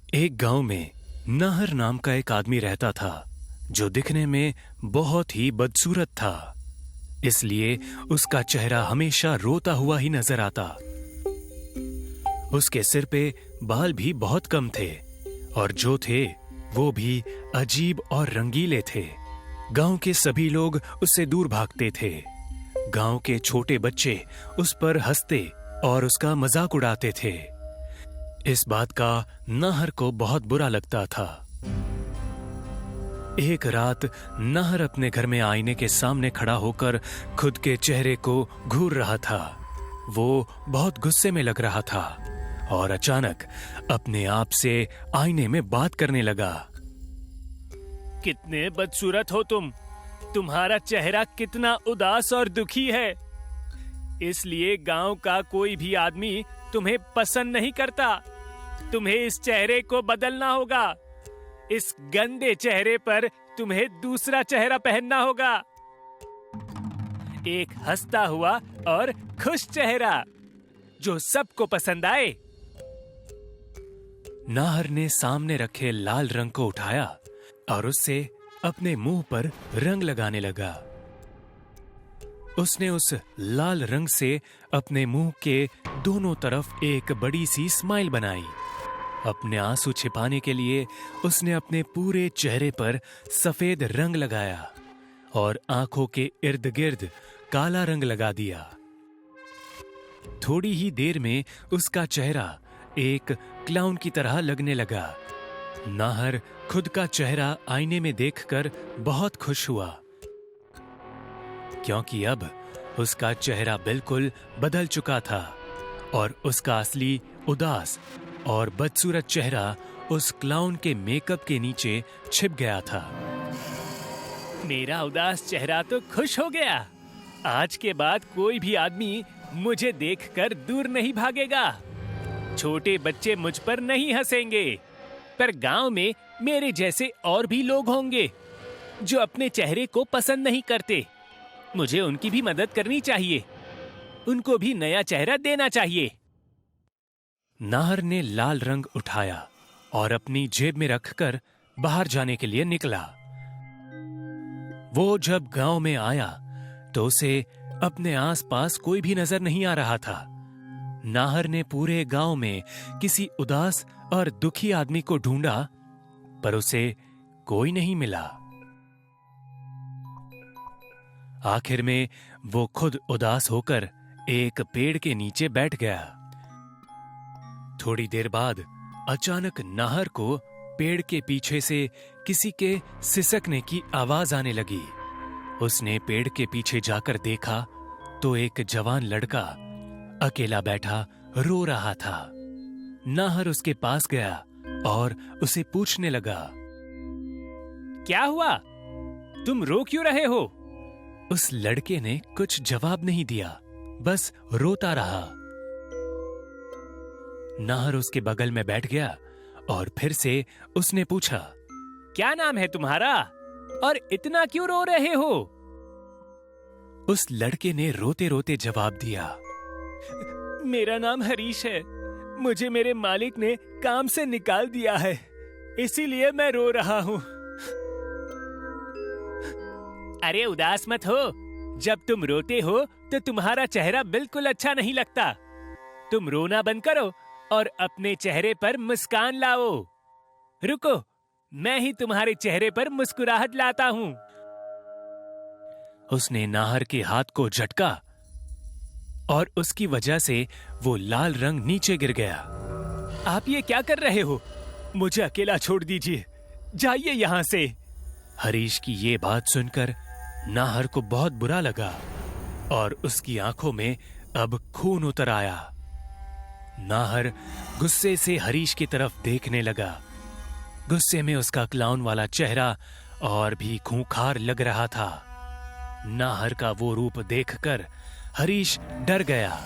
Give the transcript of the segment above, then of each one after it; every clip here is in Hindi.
एक गांव में नाहर नाम का एक आदमी रहता था जो दिखने में बहुत ही बदसूरत था। इसलिए उसका चेहरा हमेशा रोता हुआ ही नजर आता। उसके सिर पे बाल भी बहुत कम थे और जो थे वो भी अजीब और रंगीले थे। गांव के सभी लोग उससे दूर भागते थे। गांव के छोटे बच्चे उस पर हंसते और उसका मजाक उड़ाते थे। इस बात का नाहर को बहुत बुरा लगता था। एक रात नाहर अपने घर में आईने के सामने खड़ा होकर खुद के चेहरे को घूर रहा था। वो बहुत गुस्से में लग रहा था और अचानक अपने आप से आईने में बात करने लगा। कितने बदसूरत हो तुम। तुम्हारा चेहरा कितना उदास और दुखी है। इसलिए गांव का कोई भी आदमी तुम्हें पसंद नहीं करता। तुम्हें इस चेहरे को बदलना होगा। इस गंदे चेहरे पर तुम्हें दूसरा चेहरा पहनना होगा। एक हंसता हुआ और खुश चेहरा जो सबको पसंद आए। नाहर ने सामने रखे लाल रंग को उठाया और उससे अपने मुंह पर रंग लगाने लगा। उसने उस लाल रंग से अपने मुंह के दोनों तरफ एक बड़ी सी स्माइल बनाई। अपने आंसू छिपाने के लिए उसने अपने पूरे चेहरे पर सफेद रंग लगाया और आंखों के इर्द गिर्द काला रंग लगा दिया। थोड़ी ही देर में उसका चेहरा एक क्लाउन की तरह लगने लगा। नाहर खुद का चेहरा आईने में देखकर बहुत खुश हुआ, क्योंकि अब उसका चेहरा बिल्कुल बदल चुका था और उसका असली उदास और बदसूरत चेहरा उस क्लाउन के मेकअप के नीचे छिप गया था। मेरा उदास चेहरा तो खुश हो गया। आज के बाद कोई भी आदमी मुझे देखकर दूर नहीं भागेगा। छोटे बच्चे मुझ पर नहीं हंसेंगे, पर गांव में मेरे जैसे और भी लोग होंगे जो अपने चेहरे को पसंद नहीं करते। मुझे उनकी भी मदद करनी चाहिए। उनको भी नया चेहरा देना चाहिए। नाहर ने लाल रंग उठाया और अपनी जेब में रखकर बाहर जाने के लिए निकला। वो जब गांव में आया तो उसे अपने आसपास कोई भी नजर नहीं आ रहा था। नाहर ने पूरे गांव में किसी उदास और दुखी आदमी को ढूंढा, पर उसे कोई नहीं मिला। आखिर में वो खुद उदास होकर एक पेड़ के नीचे बैठ गया। थोड़ी देर बाद अचानक नाहर को पेड़ के पीछे से किसी के सिसकने की आवाज आने लगी। उसने पेड़ के पीछे जाकर देखा तो एक जवान लड़का अकेला बैठा रो रहा था। नाहर उसके पास गया और उसे पूछने लगा, क्या हुआ? तुम रो क्यों रहे हो? उस लड़के ने कुछ जवाब नहीं दिया, बस रोता रहा। नाहर उसके बगल में बैठ गया और फिर से उसने पूछा, क्या नाम है तुम्हारा और इतना क्यों रो रहे हो? उस लड़के ने रोते रोते जवाब दिया, मेरा नाम हरीश है। मुझे मेरे मालिक ने काम से निकाल दिया है, इसीलिए मैं रो रहा हूँ। अरे उदास मत हो। जब तुम रोते हो तो तुम्हारा चेहरा बिल्कुल अच्छा नहीं लगता। तुम रोना बंद करो और अपने चेहरे पर मुस्कान लाओ। रुको, मैं ही तुम्हारे चेहरे पर मुस्कुराहट लाता हूँ। उसने नाहर के हाथ को झटका और उसकी वजह से वो लाल रंग नीचे गिर गया। आप ये क्या कर रहे हो? मुझे अकेला छोड़ दीजिए, जाइए यहाँ से। हरीश की ये बात सुनकर नाहर को बहुत बुरा लगा और उसकी आंखों में अब खून उतर आया। नाहर गुस्से से हरीश की तरफ देखने लगा। गुस्से में उसका क्लाउन वाला चेहरा और भी खूंखार लग रहा था। नाहर का वो रूप देखकर हरीश डर गया।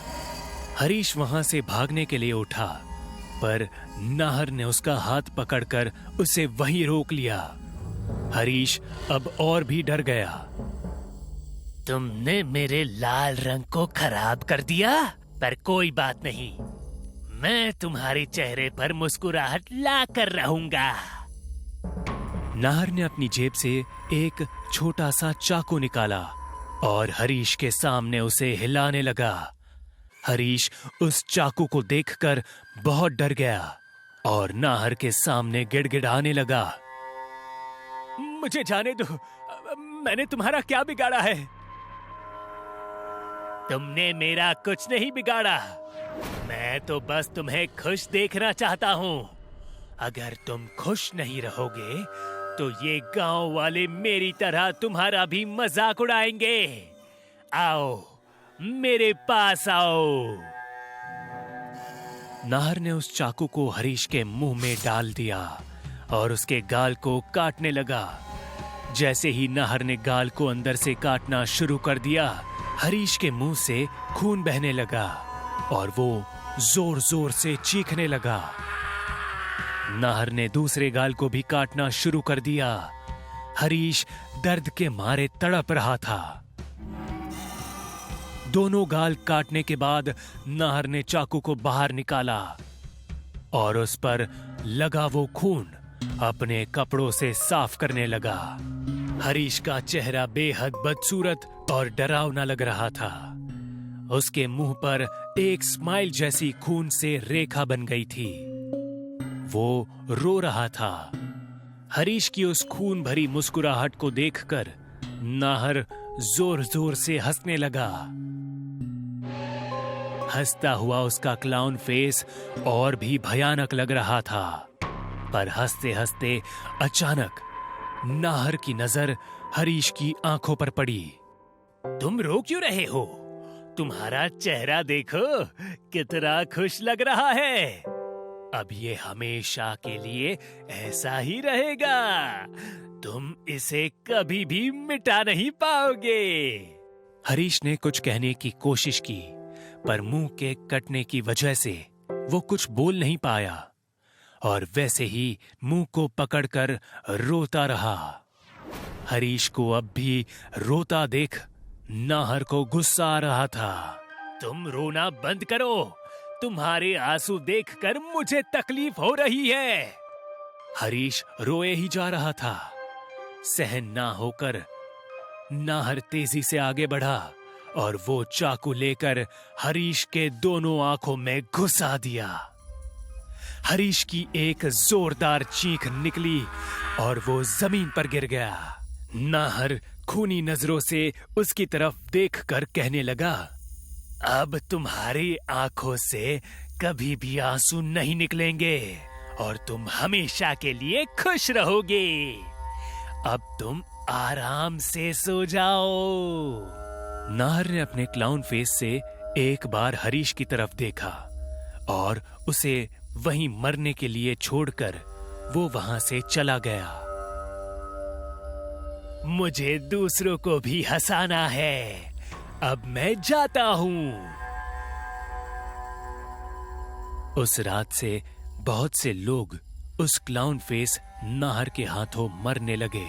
हरीश वहां से भागने के लिए उठा, पर नाहर ने उसका हाथ पकड़कर उसे वहीं रोक लिया। हरीश अब और भी डर गया। तुमने मेरे लाल रंग को खराब कर दिया, पर कोई बात नहीं। मैं तुम्हारे चेहरे पर मुस्कुराहट ला कर रहूंगा। नाहर ने अपनी जेब से एक छोटा सा चाकू निकाला और हरीश के सामने उसे हिलाने लगा। हरीश उस चाकू को देखकर बहुत डर गया और नाहर के सामने गिड़गिड़ाने लगा। मुझे जाने दो, मैंने तुम्हारा क्या बिगाड़ा है? तुमने मेरा कुछ नहीं बिगाड़ा। मैं तो बस तुम्हें खुश देखना चाहता हूँ। अगर तुम खुश नहीं रहोगे तो ये गांव वाले मेरी तरह तुम्हारा भी मजाक उड़ाएंगे। आओ, मेरे पास आओ। नाहर ने उस चाकू को हरीश के मुंह में डाल दिया और उसके गाल को काटने लगा। जैसे ही नाहर ने गाल को अंदर से काटना शुरू कर दिया, हरीश के मुंह से खून बहने लगा और वो जोर जोर से चीखने लगा। नाहर ने दूसरे गाल को भी काटना शुरू कर दिया। हरीश दर्द के मारे तड़प रहा था। दोनों गाल काटने के बाद नाहर ने चाकू को बाहर निकाला और उस पर लगा वो खून अपने कपड़ों से साफ करने लगा। हरीश का चेहरा बेहद बदसूरत और डरावना लग रहा था। उसके मुंह पर एक स्माइल जैसी खून से रेखा बन गई थी। वो रो रहा था। हरीश की उस खून भरी मुस्कुराहट को देखकर नाहर जोर जोर से हंसने लगा। हंसता हुआ उसका क्लाउन फेस और भी भयानक लग रहा था। पर हंसते हंसते अचानक नाहर की नजर हरीश की आंखों पर पड़ी। तुम रो क्यों रहे हो? तुम्हारा चेहरा देखो, कितना खुश लग रहा है। अब ये हमेशा के लिए ऐसा ही रहेगा। तुम इसे कभी भी मिटा नहीं पाओगे। हरीश ने कुछ कहने की कोशिश की, पर मुंह के कटने की वजह से वो कुछ बोल नहीं पाया और वैसे ही मुंह को पकड़कर रोता रहा। हरीश को अब भी रोता देख नाहर को गुस्सा आ रहा था। तुम रोना बंद करो। तुम्हारे आंसू देखकर मुझे तकलीफ हो रही है। हरीश रोए ही जा रहा था। सहन ना होकर नाहर तेजी से आगे बढ़ा और वो चाकू लेकर हरीश के दोनों आंखों में घुसा दिया। हरीश की एक जोरदार चीख निकली और वो जमीन पर गिर गया। नाहर खूनी नजरों से उसकी तरफ देखकर कहने लगा, अब तुम्हारी आंखों से कभी भी आंसू नहीं निकलेंगे और तुम हमेशा के लिए खुश रहोगे। अब तुम आराम से सो जाओ। नाहर ने अपने क्लाउन फेस से एक बार हरीश की तरफ देखा और उसे वहीं मरने के लिए छोड़कर वो वहां से चला गया। मुझे दूसरों को भी हंसाना है। अब मैं जाता हूं। उस रात से बहुत से लोग उस क्लाउन फेस नाहर के हाथों मरने लगे।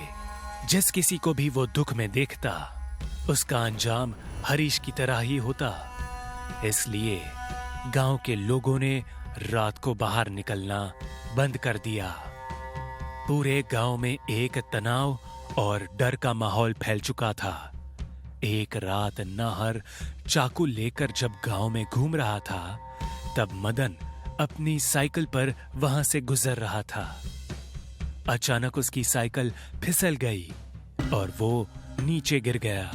जिस किसी को भी वो दुख में देखता, उसका अंजाम हरीश की तरह ही होता। इसलिए गांव के लोगों ने रात को बाहर निकलना बंद कर दिया। पूरे गांव में एक तनाव और डर का माहौल फैल चुका था। एक रात नाहर चाकू लेकर जब गांव में घूम रहा था, तब मदन अपनी साइकिल पर वहां से गुजर रहा था। अचानक उसकी साइकिल फिसल गई और वो नीचे गिर गया।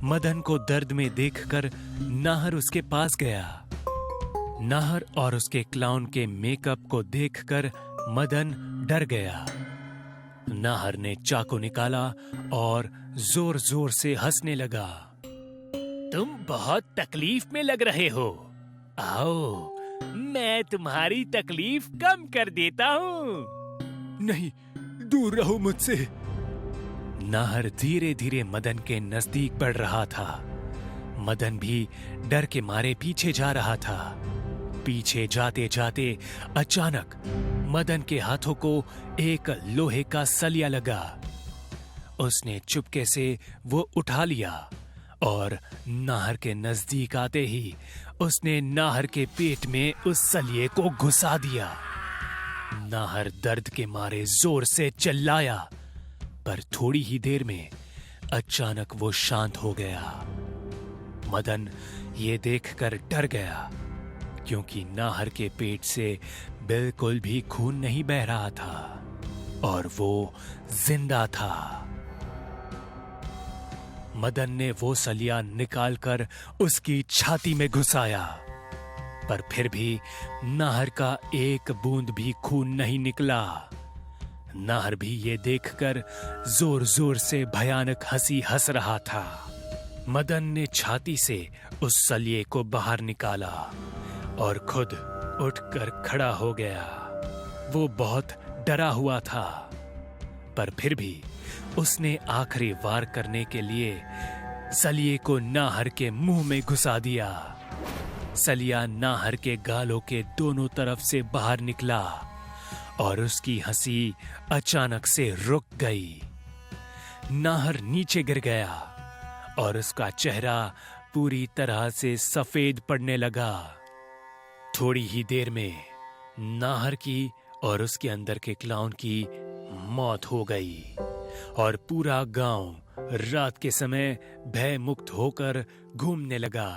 मदन को दर्द में देखकर नाहर उसके पास गया। नाहर और उसके क्लाउन के मेकअप को देखकर मदन डर गया। नाहर ने चाकू निकाला और जोर जोर से हंसने लगा। तुम बहुत तकलीफ में लग रहे हो। आओ, मैं तुम्हारी तकलीफ कम कर देता हूँ। नहीं, दूर रहो मुझसे। नाहर धीरे धीरे मदन के नजदीक बढ़ रहा था। मदन भी डर के मारे पीछे जा रहा था। पीछे जाते जाते अचानक मदन के हाथों को एक लोहे का सलिया लगा। उसने चुपके से वो उठा लिया और नाहर के नजदीक आते ही उसने नाहर के पेट में उस सलिए को घुसा दिया। नाहर दर्द के मारे जोर से चिल्लाया, पर थोड़ी ही देर में अचानक वो शांत हो गया। मदन ये देखकर डर गया, क्योंकि नाहर के पेट से बिल्कुल भी खून नहीं बह रहा था और वो जिंदा था। मदन ने वो सलिया निकालकर उसकी छाती में घुसाया, पर फिर भी नाहर का एक बूंद भी खून नहीं निकला। नाहर भी ये देखकर जोर जोर से भयानक हंसी हंस रहा था। मदन ने छाती से उस सलिए को बाहर निकाला और खुद उठकर खड़ा हो गया। वो बहुत डरा हुआ था, पर फिर भी उसने आखिरी वार करने के लिए सलिए को नाहर के मुंह में घुसा दिया। सलिया नाहर के गालों के दोनों तरफ से बाहर निकला और उसकी हंसी अचानक से रुक गई। नाहर नीचे गिर गया और उसका चेहरा पूरी तरह से सफेद पड़ने लगा। थोड़ी ही देर में नाहर की और उसके अंदर के क्लाउन की मौत हो गई और पूरा गांव रात के समय भय मुक्त होकर घूमने लगा।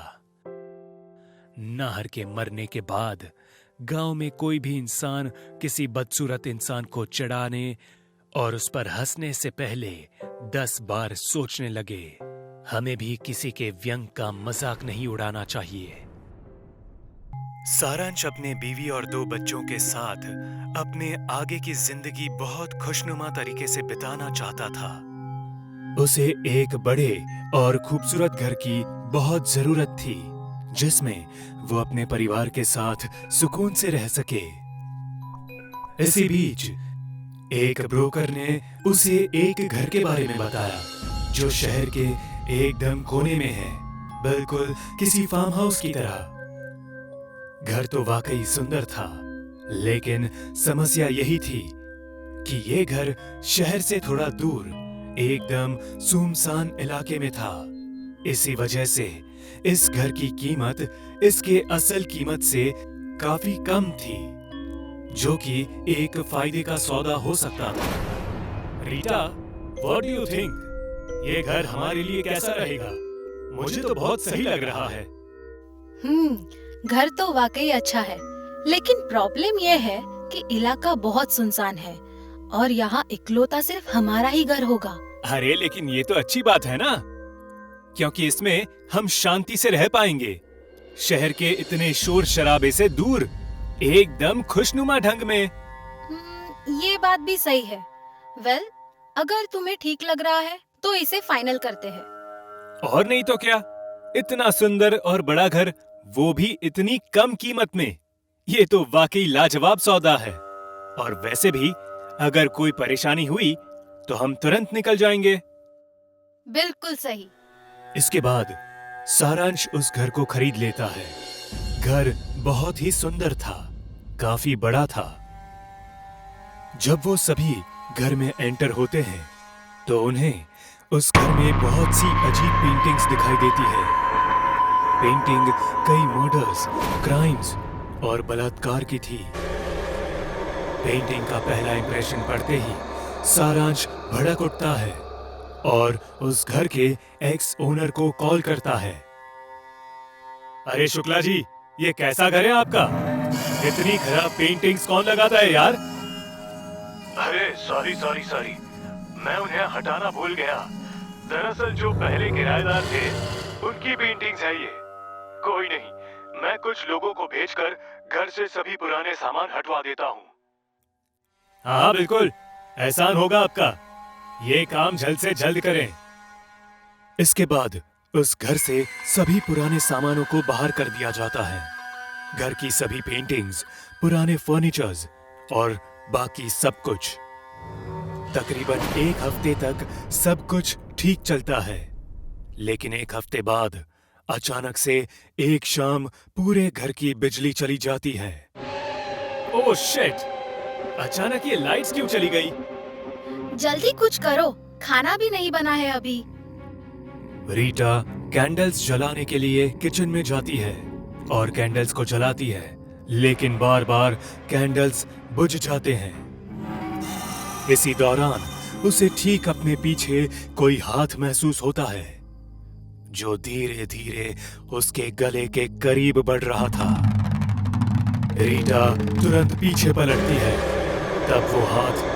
नाहर के मरने के बाद गांव में कोई भी इंसान किसी बदसूरत इंसान को चिढ़ाने और उस पर हंसने से पहले 10 बार सोचने लगे। हमें भी किसी के व्यंग का मजाक नहीं उड़ाना चाहिए। सारांश अपने बीवी और 2 बच्चों के साथ अपने आगे की जिंदगी बहुत खुशनुमा तरीके से बिताना चाहता था। उसे एक बड़े और खूबसूरत घर की बहुत जरूरत थी, जिसमें वो अपने परिवार के साथ सुकून से रह सके। इसी बीच एक ब्रोकर ने उसे एक घर के बारे में बताया, जो शहर के एकदम कोने में है, बिल्कुल किसी फार्म हाउस की तरह। घर तो वाकई सुंदर था, लेकिन समस्या यही थी कि ये घर शहर से थोड़ा दूर एकदम सुनसान इलाके में था। इसी वजह से इस घर की कीमत इसके असल कीमत से काफी कम थी, जो कि एक फायदे का सौदा हो सकता था। Rita, what do you think? ये घर हमारे लिए कैसा रहेगा? मुझे तो बहुत सही लग रहा है। घर तो वाकई अच्छा है, लेकिन प्रॉब्लम यह है कि इलाका बहुत सुनसान है और यहाँ इकलौता सिर्फ हमारा ही घर होगा। अरे लेकिन ये तो अच्छी बात है ना, क्योंकि इसमें हम शांति से रह पाएंगे, शहर के इतने शोर शराबे से दूर, एकदम खुशनुमा ढंग में। ये बात भी सही है। वेल, अगर तुम्हें ठीक लग रहा है तो इसे फाइनल करते हैं। और नहीं तो क्या, इतना सुंदर और बड़ा घर, वो भी इतनी कम कीमत में। ये तो वाकई लाजवाब सौदा है। और वैसे भी अगर कोई परेशानी हुई तो हम तुरंत निकल जाएंगे। बिल्कुल सही। इसके बाद सारांश उस घर को खरीद लेता है। घर बहुत ही सुंदर था, काफी बड़ा था। जब वो सभी घर में एंटर होते हैं तो उन्हें उस घर में बहुत सी अजीब पेंटिंग्स दिखाई देती है। पेंटिंग कई मर्डर्स, क्राइम्स और बलात्कार की थी। पेंटिंग का पहला इंप्रेशन पढ़ते ही सारांश भड़क उठता है और उस घर के एक्स ओनर को कॉल करता है। अरे शुक्ला जी, ये कैसा घर है आपका? इतनी खराब पेंटिंग्स कौन लगाता है यार? अरे सॉरी, मैं उन्हें हटाना भूल गया। दरअसल जो पहले किराएदार थे उनकी पेंटिंग्स है ये। कोई नहीं, मैं कुछ लोगों को भेजकर घर से सभी पुराने सामान हटवा देता हूँ। हाँ बिल्कुल, एहसान होगा आपका। ये काम जल्द से जल्द करें। इसके बाद उस घर से सभी पुराने सामानों को बाहर कर दिया जाता है। घर की सभी पेंटिंग्स, पुराने फर्नीचर्स और बाकी सब कुछ। तकरीबन 1 हफ्ते तक सब कुछ ठीक चलता है, लेकिन 1 हफ्ते बाद अचानक से एक शाम पूरे घर की बिजली चली जाती है। Oh shit! अचानक ये लाइट्स क्यों चली गई? जल्दी कुछ करो, खाना भी नहीं बना है अभी। रीटा कैंडल्स जलाने के लिए किचन में जाती है और कैंडल्स को जलाती है, लेकिन बार बार कैंडल्स बुझ जाते हैं। इसी दौरान उसे ठीक अपने पीछे कोई हाथ महसूस होता है जो धीरे धीरे उसके गले के करीब बढ़ रहा था। रीटा तुरंत पीछे पलटती है, तब वो हाथ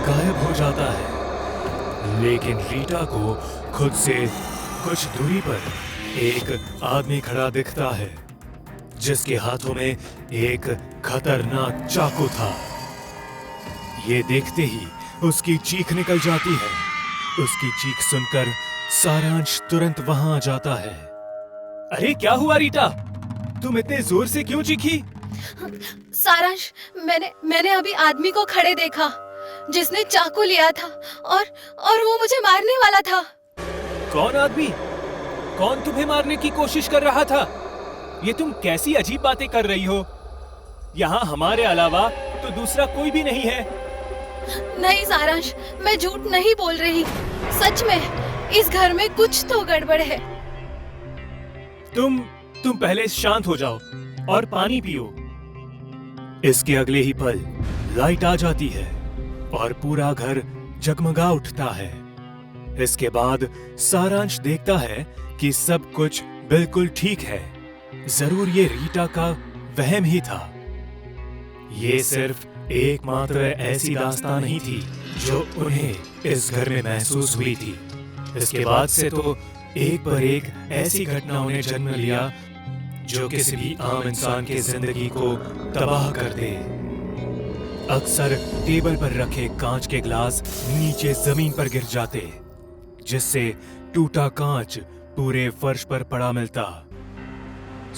गायब हो जाता है। लेकिन रीटा को खुद से कुछ दूरी पर एक आदमी खड़ा दिखता है जिसके हाथों में एक खतरनाक चाकू था। ये देखते ही उसकी चीख निकल जाती है। उसकी चीख सुनकर सारांश तुरंत वहां आ जाता है। अरे क्या हुआ रीटा, तुम इतने जोर से क्यों चीखी? सारांश, मैंने अभी आदमी को खड़े देखा जिसने चाकू लिया था और वो मुझे मारने वाला था। कौन आदमी? कौन तुम्हें मारने की कोशिश कर रहा था? ये तुम कैसी अजीब बातें कर रही हो? यहाँ हमारे अलावा तो दूसरा कोई भी नहीं है। नहीं सारांश, मैं झूठ नहीं बोल रही। सच में इस घर में कुछ तो गड़बड़ है। तुम पहले शांत हो जाओ और पानी पियो। इसके अगले ही पल लाइट आ जाती है और पूरा घर जगमगा उठता है। इसके बाद सारांश देखता है कि सब कुछ बिल्कुल ठीक है। जरूर ये रीटा का वहम ही था। ये सिर्फ एकमात्र ऐसी दास्तान नहीं थी जो उन्हें इस घर में महसूस हुई थी। इसके बाद से तो एक पर एक ऐसी घटनाओं ने जन्म लिया जो किसी भी आम इंसान की जिंदगी को तबाह कर दे। अक्सर टेबल पर रखे कांच के ग्लास नीचे जमीन पर गिर जाते, जिससे टूटा कांच पूरे फर्श पर पड़ा मिलता।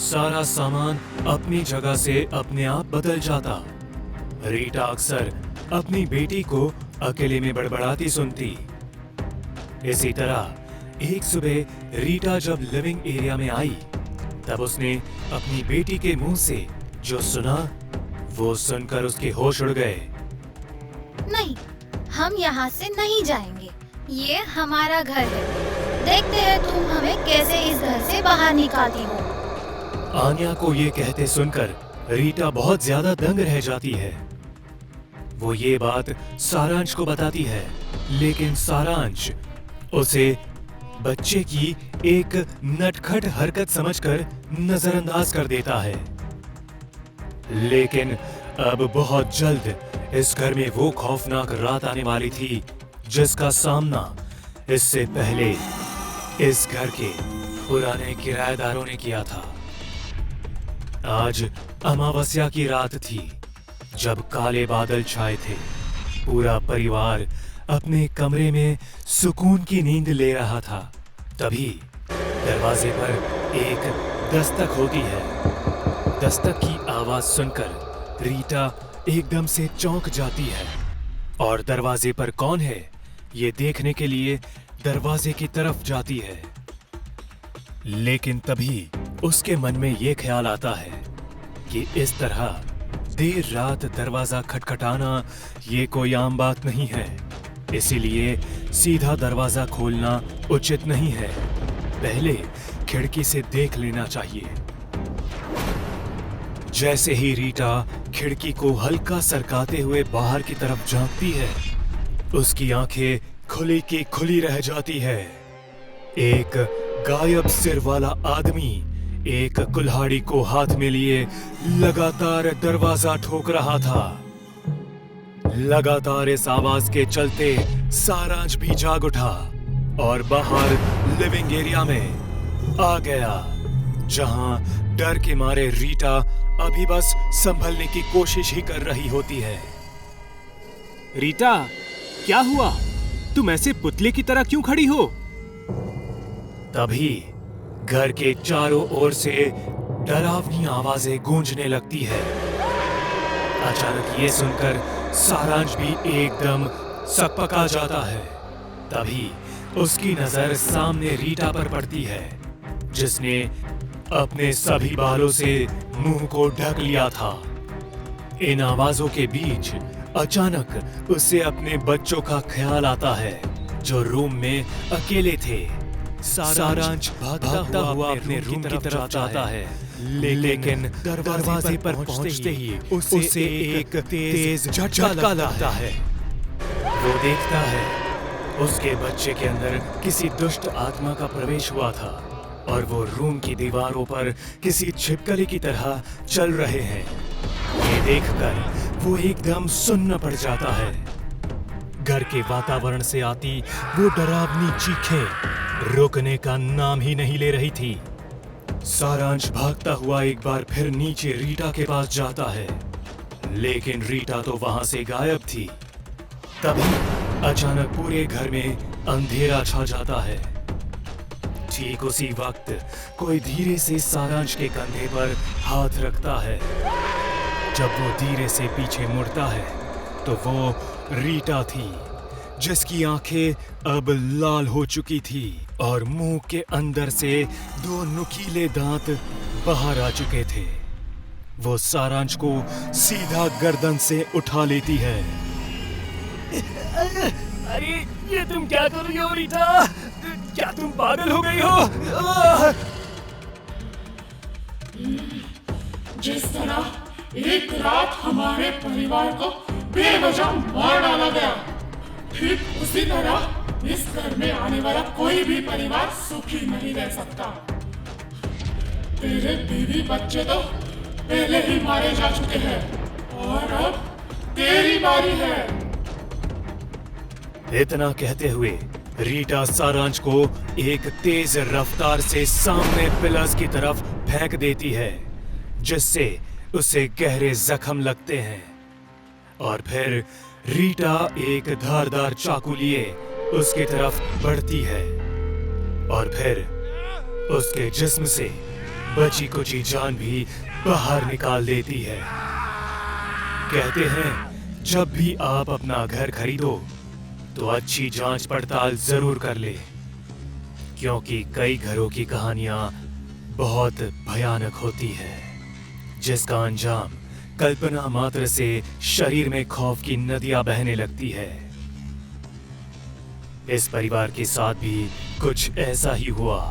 सारा सामान अपनी जगह से अपने आप बदल जाता। रीटा अक्सर अपनी बेटी को अकेले में बड़बड़ाती सुनती। इसी तरह एक सुबह रीटा जब लिविंग एरिया में आई, तब उसने अपनी बेटी के मुंह से जो सुना वो सुनकर उसके होश उड़ गए। नहीं, हम यहाँ से नहीं जाएंगे। ये हमारा घर है। देखते हैं तुम हमें कैसे इस घर से बाहर निकालती हो। आन्या को ये कहते सुनकर रीटा बहुत ज्यादा दंग रह जाती है। वो ये बात सारांश को बताती है, लेकिन सारांश उसे बच्चे की एक नटखट हरकत समझकर नजरअंदाज कर देता है। लेकिन अब बहुत जल्द इस घर में वो खौफनाक रात आने वाली थी जिसका सामना इससे पहले इस घर के पुराने किराएदारों ने किया था। आज अमावस्या की रात थी, जब काले बादल छाए थे। पूरा परिवार अपने कमरे में सुकून की नींद ले रहा था। तभी दरवाजे पर एक दस्तक होती है। दस्तक की आवाज सुनकर रीटा एकदम से चौंक जाती है और दरवाजे पर कौन है ये देखने के लिए दरवाजे की तरफ जाती है। लेकिन तभी उसके मन में ये ख्याल आता है कि इस तरह देर रात दरवाजा खटखटाना ये कोई आम बात नहीं है, इसीलिए सीधा दरवाजा खोलना उचित नहीं है। पहले खिड़की से देख लेना चाहिए। जैसे ही रीटा खिड़की को हल्का सरकाते हुए बाहर की तरफ झांकती है, उसकी आंखें खुली की खुली रह जाती है। एक गायब सिर वाला आदमी एक कुल्हाड़ी को हाथ में लिए लगातार दरवाजा ठोक रहा था। लगातार इस आवाज के चलते सारांश भी जाग उठा और बाहर लिविंग एरिया में आ गया, जहां डर के मारे रीटा अभी बस संभलने की कोशिश ही कर रही होती है। रीटा, क्या हुआ? तुम ऐसे पुतले की तरह क्यों खड़ी हो? तभी घर के चारों ओर से डरावनी आवाजें गूंजने लगती है। अचानक ये सुनकर सारांश भी एकदम सकपका जाता है। तभी उसकी नजर सामने रीटा पर पड़ती है, जिसने अपने सभी बालों से मुंह को ढक लिया था। इन आवाजों के बीच अचानक उसे अपने बच्चों का ख्याल आता है जो रूम में अकेले थे। सारांश भागता हुआ अपने रूम की तरफ जाता है, लेकिन दरवाजे पर पहुंचते ही उसे एक तेज झटका लगता है। वो देखता है उसके बच्चे के अंदर किसी दुष्ट आत्मा का प्रवेश हुआ था और वो रूम की दीवारों पर किसी छिपकली की तरह चल रहे हैं। ये देखकर वो एकदम सुन्न पड़ जाता है। घर के वातावरण से आती वो डरावनी चीखें रुकने का नाम ही नहीं ले रही थी। सारांश भागता हुआ एक बार फिर नीचे रीटा के पास जाता है, लेकिन रीटा तो वहां से गायब थी। तभी अचानक पूरे घर में अंधेरा छा जाता है। ठीक उसी वक्त कोई धीरे से सारांश के कंधे पर हाथ रखता है। जब वो धीरे से पीछे मुड़ता है तो वो रीटा थी, जिसकी आंखें अब लाल हो चुकी थी और मुंह के अंदर से 2 नुकीले दांत बाहर आ चुके थे। वो सारांश को सीधा गर्दन से उठा लेती है। अरे ये तुम क्या कर रही हो रीटा? क्या तुम पागल हो गई हो? जिस तरह एक रात हमारे परिवार को बेवजह मार डाला गया, ठीक उसी तरह इस घर में आने वाला कोई भी परिवार सुखी नहीं रह सकता। तेरे बीवी बच्चे तो पहले ही मारे जा चुके हैं और अब तेरी बारी है। इतना कहते हुए रीटा सारांश को एक तेज रफ्तार से सामने पिलर्स की तरफ फेंक देती है, जिससे उसे गहरे जख्म लगते हैं। और फिर रीटा एक धारदार चाकू लिए उसकी तरफ बढ़ती है और फिर उसके जिस्म से बची कुची जान भी बाहर निकाल देती है। कहते हैं जब भी आप अपना घर खरीदो तो अच्छी जांच पड़ताल जरूर कर ले, क्योंकि कई घरों की कहानियां बहुत भयानक होती है, जिसका अंजाम कल्पना मात्र से शरीर में खौफ की नदियां बहने लगती है। इस परिवार के साथ भी कुछ ऐसा ही हुआ।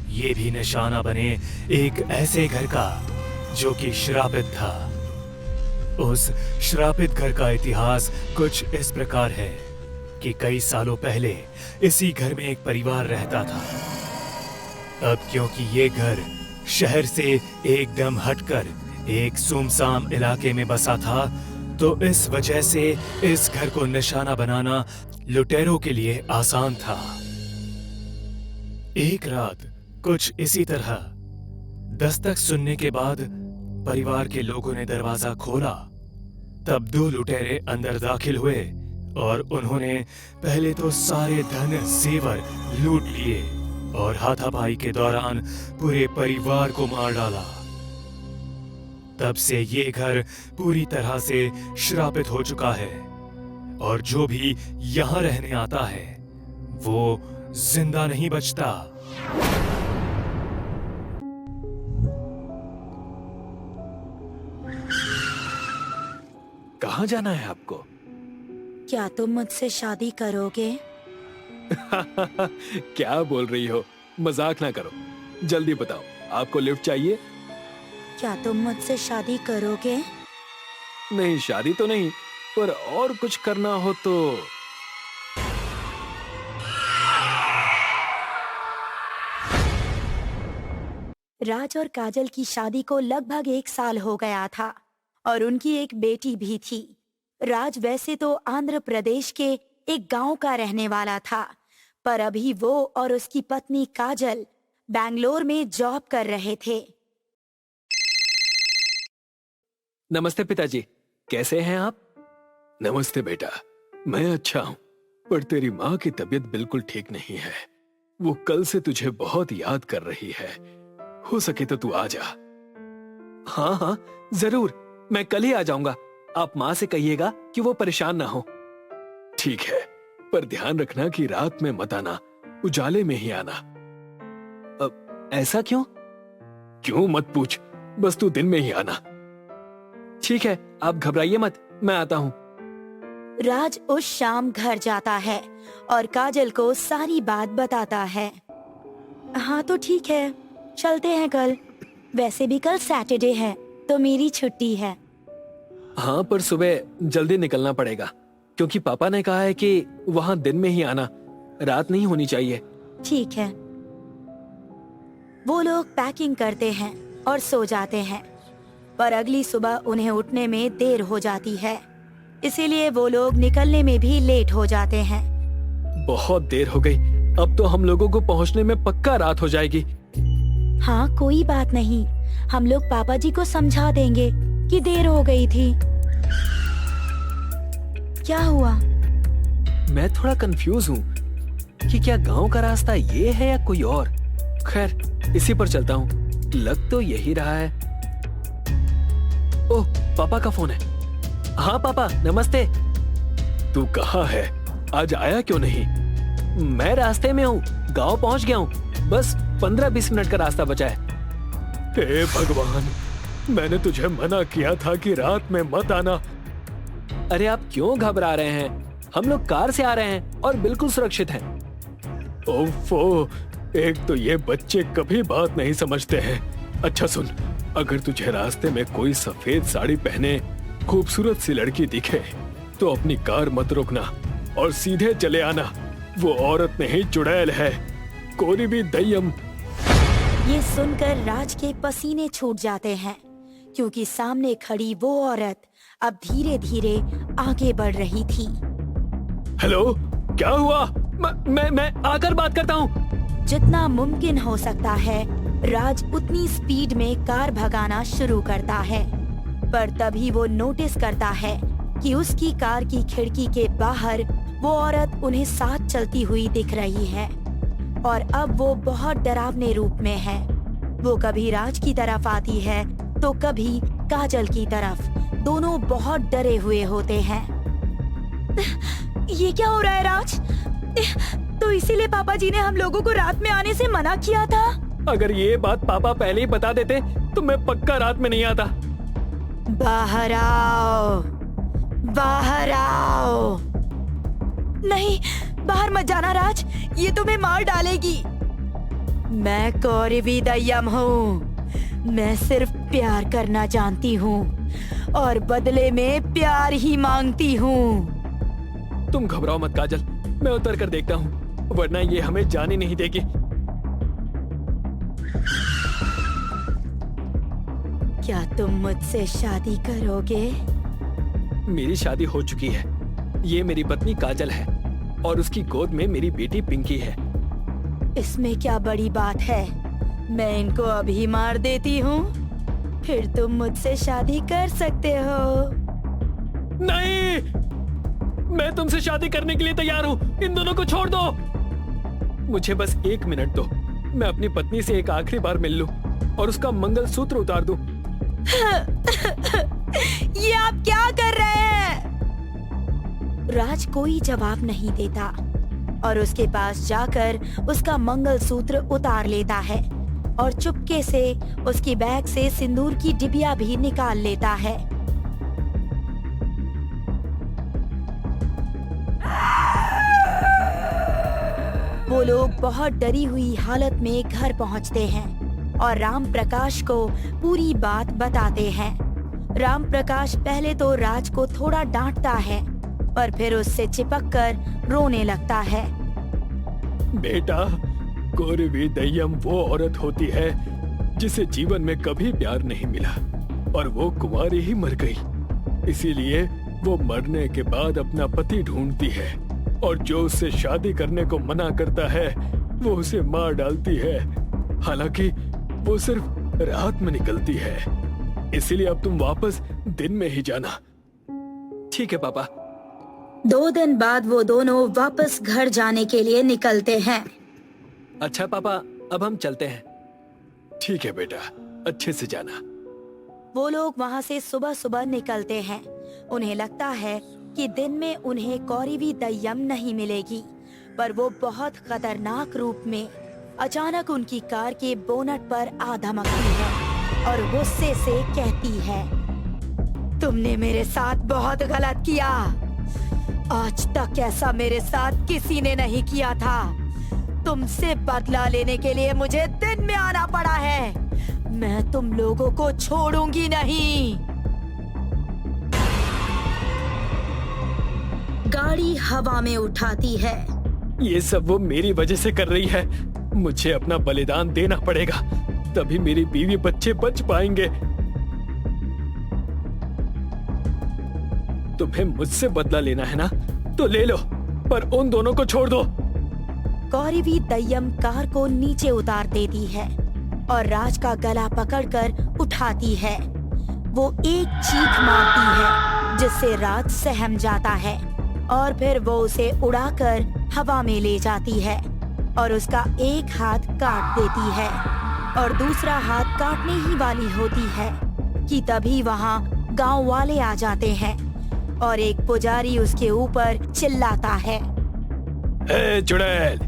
ये भी निशाना बने एक ऐसे घर का जो कि श्रापित था। उस श्रापित घर का इतिहास कुछ इस प्रकार है कि कई सालों पहले इसी घर में एक परिवार रहता था। अब क्योंकि ये घर शहर से एकदम हटकर एक सुनसान इलाके में बसा था, तो इस वजह से इस घर को निशाना बनाना लुटेरों के लिए आसान था। एक रात कुछ इसी तरह दस्तक सुनने के बाद परिवार के लोगों ने दरवाजा खोला। तब 2 लुटेरे अंदर दाखिल हुए और उन्होंने पहले तो सारे धन जेवर लूट लिए और हाथापाई के दौरान पूरे परिवार को मार डाला। तब से ये घर पूरी तरह से श्रापित हो चुका है और जो भी यहाँ रहने आता है वो जिंदा नहीं बचता। कहाँ जाना है आपको? क्या तुम मुझसे शादी करोगे? क्या बोल रही हो? मजाक ना करो, जल्दी बताओ, आपको लिफ्ट चाहिए? क्या तुम मुझसे शादी करोगे? नहीं, शादी तो नहीं, पर और कुछ करना हो तो। राज और काजल की शादी को लगभग 1 साल हो गया था और उनकी एक बेटी भी थी। राज वैसे तो आंध्र प्रदेश के एक गांव का रहने वाला था, पर अभी वो और उसकी पत्नी काजल बैंगलोर में जॉब कर रहे थे। नमस्ते पिताजी, कैसे हैं आप? नमस्ते बेटा, मैं अच्छा हूँ, पर तेरी माँ की तबीयत बिल्कुल ठीक नहीं है। वो कल से तुझे बहुत याद कर रही है। हो सके तो तू आ जा। हाँ हाँ जरूर, मैं कल ही आ जाऊंगा। आप माँ से कहिएगा कि वो परेशान ना हो। ठीक है, पर ध्यान रखना कि रात में मत आना, उजाले में ही आना। ऐसा क्यों? क्यों मत पूछ, बस तू दिन में ही आना। ठीक है, आप घबराइए मत, मैं आता हूँ। राज उस शाम घर जाता है और काजल को सारी बात बताता है। हाँ तो ठीक है, चलते हैं कल। वैसे भी कल सैटरडे है तो मेरी छुट्टी है। हाँ, पर सुबह जल्दी निकलना पड़ेगा क्योंकि पापा ने कहा है कि वहाँ दिन में ही आना, रात नहीं होनी चाहिए। ठीक है। वो लोग पैकिंग करते हैं और सो जाते हैं, पर अगली सुबह उन्हें उठने में देर हो जाती है, इसीलिए वो लोग निकलने में भी लेट हो जाते हैं। बहुत देर हो गई, अब तो हम लोगों को पहुँचने में पक्का रात हो जाएगी। हाँ कोई बात नहीं, हम लोग पापा जी को समझा देंगे कि देर हो गई थी। क्या हुआ? मैं थोड़ा कंफ्यूज हूँ कि क्या गांव का रास्ता ये है या कोई और। खैर, इसी पर चलता हूँ, लग तो यही रहा है। ओह, पापा का फोन है। हाँ पापा, नमस्ते। तू कहाँ है? आज आया क्यों नहीं? मैं रास्ते में हूँ, गांव पहुँच गया हूँ, बस 15-20 मिनट का रास्ता बचा है। हे भगवान, मैंने तुझे मना किया था कि रात में मत आना। अरे आप क्यों घबरा रहे हैं? हम लोग कार से आ रहे हैं और बिल्कुल सुरक्षित हैं। ओफो, एक तो ये बच्चे कभी बात नहीं समझते हैं। अच्छा सुन, अगर तुझे रास्ते में कोई सफेद साड़ी पहने खूबसूरत सी लड़की दिखे तो अपनी कार मत रोकना और सीधे चले आना। वो औरत नहीं, चुड़ैल है, कोई भी दయ్యం। ये सुनकर राज के पसीने छूट जाते हैं क्योंकि सामने खड़ी वो औरत अब धीरे धीरे आगे बढ़ रही थी। हेलो, क्या हुआ? मैं आकर बात करता हूँ। जितना मुमकिन हो सकता है राज उतनी स्पीड में कार भगाना शुरू करता है, पर तभी वो नोटिस करता है कि उसकी कार की खिड़की के बाहर वो औरत उन्हें साथ चलती हुई दिख रही है और अब वो बहुत डरावने रूप में है। वो कभी राज की तरफ आती है तो कभी काजल की तरफ। दोनों बहुत डरे हुए होते हैं। ये क्या हो रहा है राज? तो इसीलिए पापा जी ने हम लोगों को रात में आने से मना किया था। अगर ये बात पापा पहले ही बता देते तो मैं पक्का रात में नहीं आता। बाहर आओ, बाहर आओ। नहीं, बाहर मत जाना राज, ये तुम्हें मार डालेगी। मैं कौरवी दయ్యం हूँ। मैं सिर्फ प्यार करना जानती हूँ और बदले में प्यार ही मांगती हूँ। तुम घबराओ मत काजल, मैं उतर कर देखता हूँ, वरना ये हमें जाने नहीं देगी। क्या तुम मुझसे शादी करोगे? मेरी शादी हो चुकी है। ये मेरी पत्नी काजल है और उसकी गोद में मेरी बेटी पिंकी है। इसमें क्या बड़ी बात है? मैं इनको अभी मार देती हूँ, फिर तुम मुझसे शादी कर सकते हो। नहीं, मैं तुमसे शादी करने के लिए तैयार हूँ। इन दोनों को छोड़ दो। मुझे बस 1 मिनट दो, मैं अपनी पत्नी से एक आखिरी बार मिल लूं और उसका मंगलसूत्र उतार दूं। ये आप क्या कर रहे हैं? राज कोई जवाब नहीं देता और उसके पास जाकर उसका मंगलसूत्र उतार लेता है और चुपके से उसकी बैग से सिंदूर की डिबिया भी निकाल लेता है। वो लोग बहुत डरी हुई हालत में घर पहुंचते हैं और राम प्रकाश को पूरी बात बताते हैं। राम प्रकाश पहले तो राज को थोड़ा डांटता है पर फिर उससे चिपककर रोने लगता है। बेटा, कौरवी दయ్యం वो औरत होती है जिसे जीवन में कभी प्यार नहीं मिला और वो कुंवारी ही मर गई। इसीलिए वो मरने के बाद अपना पति ढूंढती है और जो उससे शादी करने को मना करता है वो उसे मार डालती है। हालांकि वो सिर्फ रात में निकलती है, इसीलिए अब तुम वापस दिन में ही जाना। ठीक है पापा। 2 दिन बाद वो दोनों वापस घर जाने के लिए निकलते हैं। अच्छा पापा, अब हम चलते हैं। ठीक है बेटा, अच्छे से जाना। वो लोग वहाँ से सुबह सुबह निकलते हैं। उन्हें लगता है कि दिन में उन्हें कौरवी दయ్యం नहीं मिलेगी, पर वो बहुत खतरनाक रूप में अचानक उनकी कार के बोनट पर आ धमकती है और गुस्से से कहती है, तुमने मेरे साथ बहुत गलत किया। आज तक ऐसा मेरे साथ किसी ने नहीं किया था। तुमसे बदला लेने के लिए मुझे दिन में आना पड़ा है। मैं तुम लोगों को छोड़ूंगी नहीं। गाड़ी हवा में उठाती है। ये सब वो मेरी वजह से कर रही है। मुझे अपना बलिदान देना पड़ेगा, तभी मेरी बीवी बच्चे बच पाएंगे। तुम्हें मुझसे बदला लेना है ना, तो ले लो, पर उन दोनों को छोड़ दो। कौरवी दय्यम कार को नीचे उतार देती है और राज का गला पकड़कर उठाती है। वो एक चीख मारती है जिससे राज सहम जाता है और फिर वो उसे उड़ाकर हवा में ले जाती है और उसका एक हाथ काट देती है और दूसरा हाथ काटने ही वाली होती है कि तभी वहाँ गांव वाले आ जाते हैं और एक पुजारी उसके ऊपर चिल्लाता है, ए चुड़ैल,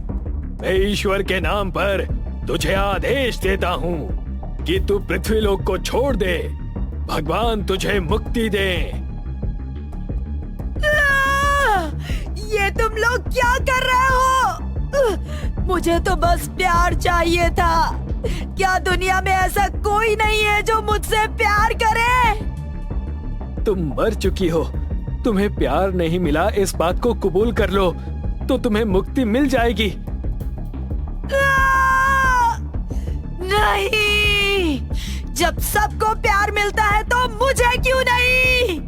मैं ईश्वर के नाम पर तुझे आदेश देता हूँ कि तू पृथ्वीलोक को छोड़ दे, भगवान तुझे मुक्ति दे। ये तुम लोग क्या कर रहे हो? मुझे तो बस प्यार चाहिए था। क्या दुनिया में ऐसा कोई नहीं है जो मुझसे प्यार करे? तुम मर चुकी हो, तुम्हें प्यार नहीं मिला, इस बात को कबूल कर लो तो तुम्हें मुक्ति मिल जाएगी। नहीं, जब सबको प्यार मिलता है तो मुझे क्यों नहीं?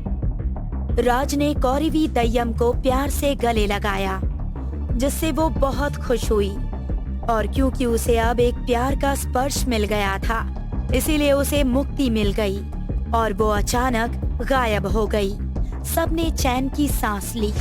राज ने कौरवी दय्यम को प्यार से गले लगाया, जिससे वो बहुत खुश हुई और क्योंकि उसे अब एक प्यार का स्पर्श मिल गया था, इसीलिए उसे मुक्ति मिल गई और वो अचानक गायब हो गई। सबने चैन की सांस ली।